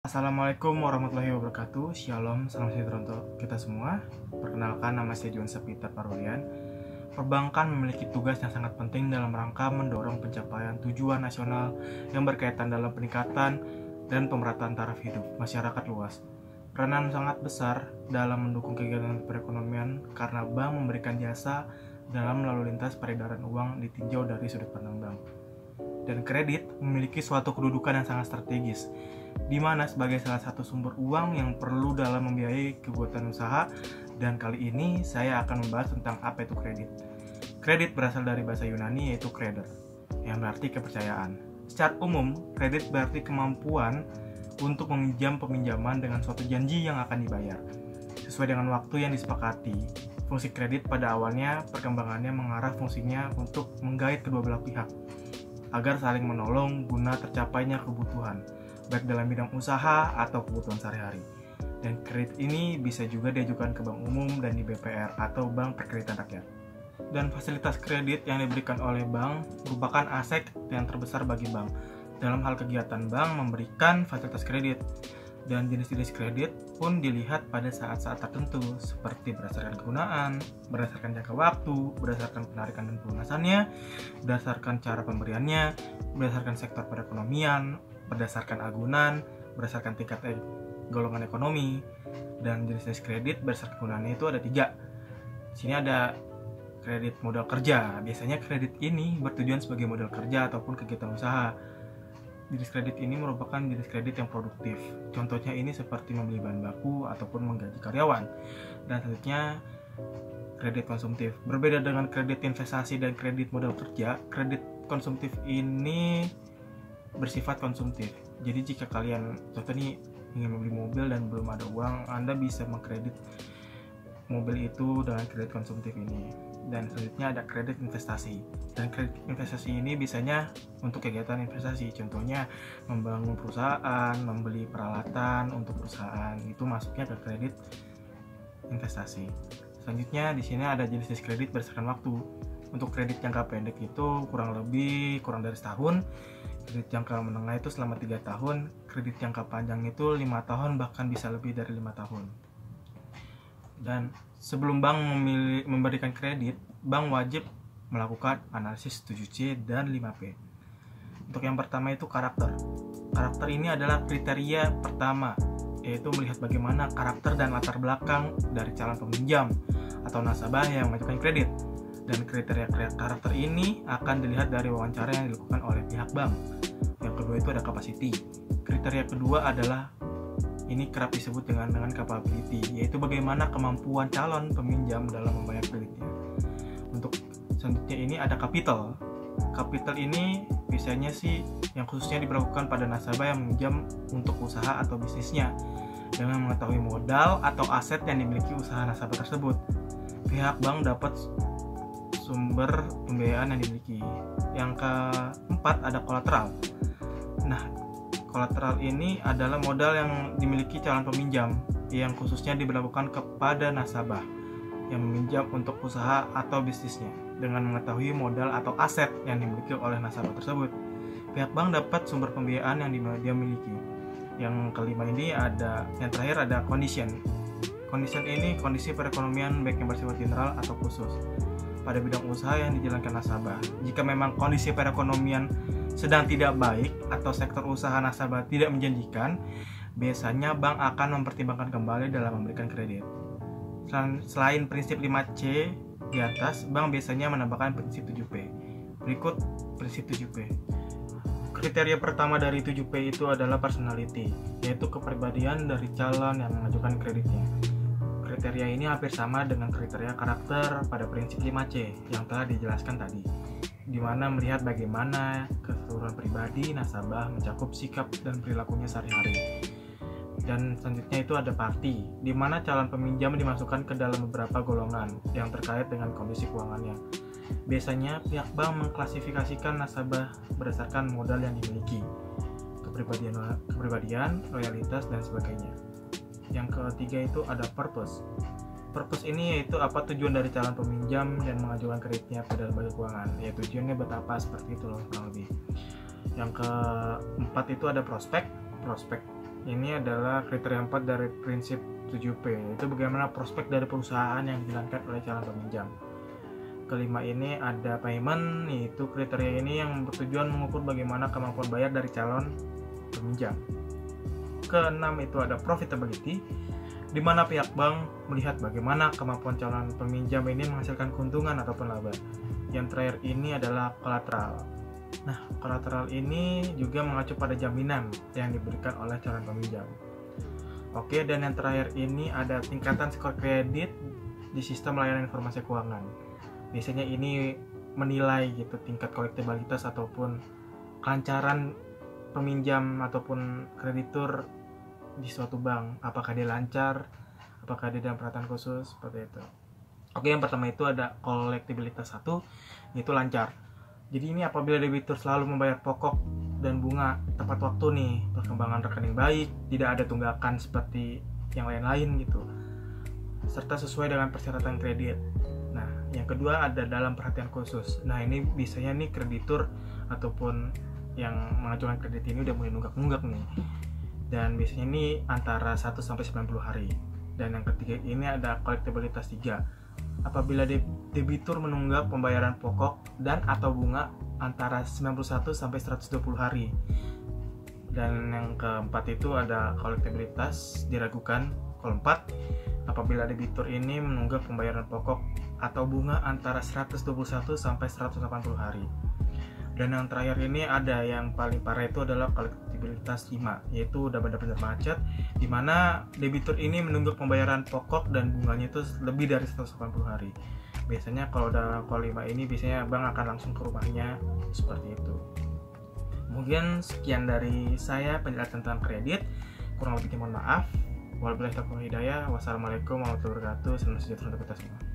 Assalamualaikum warahmatullahi wabarakatuh. Shalom, salam sejahtera untuk kita semua. Perkenalkan, nama saya Juan Peter Parulian. Perbankan memiliki tugas yang sangat penting dalam rangka mendorong pencapaian tujuan nasional yang berkaitan dalam peningkatan dan pemerataan taraf hidup masyarakat luas. Peranan sangat besar dalam mendukung kegiatan perekonomian karena bank memberikan jasa dalam lalu lintas peredaran uang ditinjau dari sudut pandang bank. Dan kredit memiliki suatu kedudukan yang sangat strategis, di mana sebagai salah satu sumber uang yang perlu dalam membiayai kegiatan usaha. Dan kali ini saya akan membahas tentang apa itu kredit. Kredit berasal dari bahasa Yunani yaitu kreder, yang berarti kepercayaan. Secara umum, kredit berarti kemampuan untuk meminjam peminjaman dengan suatu janji yang akan dibayar sesuai dengan waktu yang disepakati. Fungsi kredit pada awalnya perkembangannya mengarah fungsinya untuk menggait kedua belah pihak agar saling menolong guna tercapainya kebutuhan, baik dalam bidang usaha atau kebutuhan sehari-hari. Dan kredit ini bisa juga diajukan ke bank umum dan di BPR atau Bank Perkreditan Rakyat. Dan fasilitas kredit yang diberikan oleh bank merupakan aset yang terbesar bagi bank. Dalam hal kegiatan bank memberikan fasilitas kredit, dan jenis-jenis kredit pun dilihat pada saat-saat tertentu, seperti berdasarkan kegunaan, berdasarkan jangka waktu, berdasarkan penarikan dan pelunasannya, berdasarkan cara pemberiannya, berdasarkan sektor perekonomian, berdasarkan agunan, berdasarkan tingkat golongan ekonomi. Dan jenis-jenis kredit berdasarkan kegunaannya itu ada 3. Di sini ada kredit modal kerja. Biasanya kredit ini bertujuan sebagai modal kerja ataupun kegiatan usaha. Jenis kredit ini merupakan jenis kredit yang produktif. Contohnya ini seperti membeli bahan baku ataupun menggaji karyawan. Dan selanjutnya kredit konsumtif. Berbeda dengan kredit investasi dan kredit modal kerja, kredit konsumtif ini bersifat konsumtif. Jadi jika kalian contohnya ingin membeli mobil dan belum ada uang, Anda bisa mengkredit mobil itu dengan kredit konsumtif ini. Dan selanjutnya ada kredit investasi. Dan kredit investasi ini biasanya untuk kegiatan investasi, contohnya membangun perusahaan, membeli peralatan untuk perusahaan, itu masuknya ke kredit investasi. Selanjutnya di sini ada jenis kredit berdasarkan waktu. Untuk kredit jangka pendek itu kurang dari setahun, kredit jangka menengah itu selama 3 tahun, kredit jangka panjang itu 5 tahun bahkan bisa lebih dari 5 tahun. Dan sebelum bank memberikan kredit, bank wajib melakukan analisis 7C dan 5P. Untuk yang pertama itu karakter. Karakter ini adalah kriteria pertama, yaitu melihat bagaimana karakter dan latar belakang dari calon peminjam atau nasabah yang mengajukan kredit. Dan kriteria karakter ini akan dilihat dari wawancara yang dilakukan oleh pihak bank. Yang kedua itu ada capacity. Kriteria kedua adalah ini kerap disebut dengan capability, yaitu bagaimana kemampuan calon peminjam dalam membayar kreditnya. Untuk selanjutnya ini ada capital. Capital ini biasanya sih yang khususnya diberlakukan pada nasabah yang meminjam untuk usaha atau bisnisnya. Dengan mengetahui modal atau aset yang dimiliki usaha nasabah tersebut, pihak bank dapat sumber pembiayaan yang dimiliki. Yang keempat ada kolateral. Nah, kolateral ini adalah modal yang dimiliki calon peminjam yang khususnya diberlakukan kepada nasabah yang meminjam untuk usaha atau bisnisnya. Dengan mengetahui modal atau aset yang dimiliki oleh nasabah tersebut, pihak bank dapat sumber pembiayaan yang dia miliki. Yang kelima ini yang terakhir ada condition. Condition ini kondisi perekonomian baik yang bersifat general atau khusus pada bidang usaha yang dijalankan nasabah. Jika memang kondisi perekonomian sedang tidak baik atau sektor usaha nasabah tidak menjanjikan, biasanya bank akan mempertimbangkan kembali dalam memberikan kredit. Selain prinsip 5C di atas, bank biasanya menambahkan prinsip 7P. Berikut prinsip 7P. Kriteria pertama dari 7P itu adalah personality, yaitu kepribadian dari calon yang mengajukan kreditnya. Kriteria ini hampir sama dengan kriteria karakter pada prinsip 5C yang telah dijelaskan tadi, di mana melihat bagaimana keseluruhan pribadi nasabah mencakup sikap dan perilakunya sehari-hari. Dan selanjutnya itu ada party, di mana calon peminjam dimasukkan ke dalam beberapa golongan yang terkait dengan kondisi keuangannya. Biasanya pihak bank mengklasifikasikan nasabah berdasarkan modal yang dimiliki, kepribadian, loyalitas, dan sebagainya. Yang ketiga itu ada purpose. Purpose ini yaitu apa tujuan dari calon peminjam dan mengajukan kreditnya pada lembaga keuangan. Ya tujuannya buat apa, seperti itu loh kurang lebih. Yang keempat itu ada prospek. Prospek Ini adalah kriteria 4 dari prinsip 7P, yaitu bagaimana prospek dari perusahaan yang dijalankan oleh calon peminjam. Kelima ini ada payment, yaitu kriteria ini yang bertujuan mengukur bagaimana kemampuan bayar dari calon peminjam. Keenam itu ada profitability, di mana pihak bank melihat bagaimana kemampuan calon peminjam ini menghasilkan keuntungan ataupun laba. Yang terakhir ini adalah kolateral. Nah, kolateral ini juga mengacu pada jaminan yang diberikan oleh calon peminjam. Oke, dan yang terakhir ini ada tingkatan skor kredit di sistem layanan informasi keuangan. Biasanya ini menilai gitu tingkat kolektabilitas ataupun kelancaran peminjam ataupun kreditur di suatu bank. Apakah dia lancar, apakah dia dalam perhatian khusus, seperti itu. Oke, yang pertama itu ada kolektabilitas 1, yaitu lancar. Jadi ini apabila debitur selalu membayar pokok dan bunga tepat waktu nih, perkembangan rekening baik, tidak ada tunggakan seperti yang lain-lain gitu, serta sesuai dengan persyaratan kredit. Nah, yang kedua ada dalam perhatian khusus. Nah, ini biasanya nih kreditur ataupun yang mengajukan kredit ini udah mulai nunggak-nunggak nih. Dan biasanya ini antara 1 sampai 90 hari. Dan yang ketiga ini ada kolektabilitas 3. Apabila debitur menunggak pembayaran pokok dan atau bunga antara 91 sampai 120 hari. Dan yang keempat itu ada kolektabilitas diragukan. Keempat, apabila debitur ini menunggak pembayaran pokok atau bunga antara 121 sampai 180 hari. Dan yang terakhir ini ada yang paling parah itu adalah kolektabilitas 5, yaitu udah benar-benar macet, di mana debitur ini menunggak pembayaran pokok dan bunganya itu lebih dari 180 hari. Biasanya kalau udah 5 ini biasanya bank akan langsung ke rumahnya, seperti itu. Mungkin sekian dari saya penjelasan tentang kredit, kurang lebihnya mohon maaf. Wabillahi taufiq wal hidayah. Wassalamualaikum warahmatullahi wabarakatuh. Salam sejahtera untuk kita semua.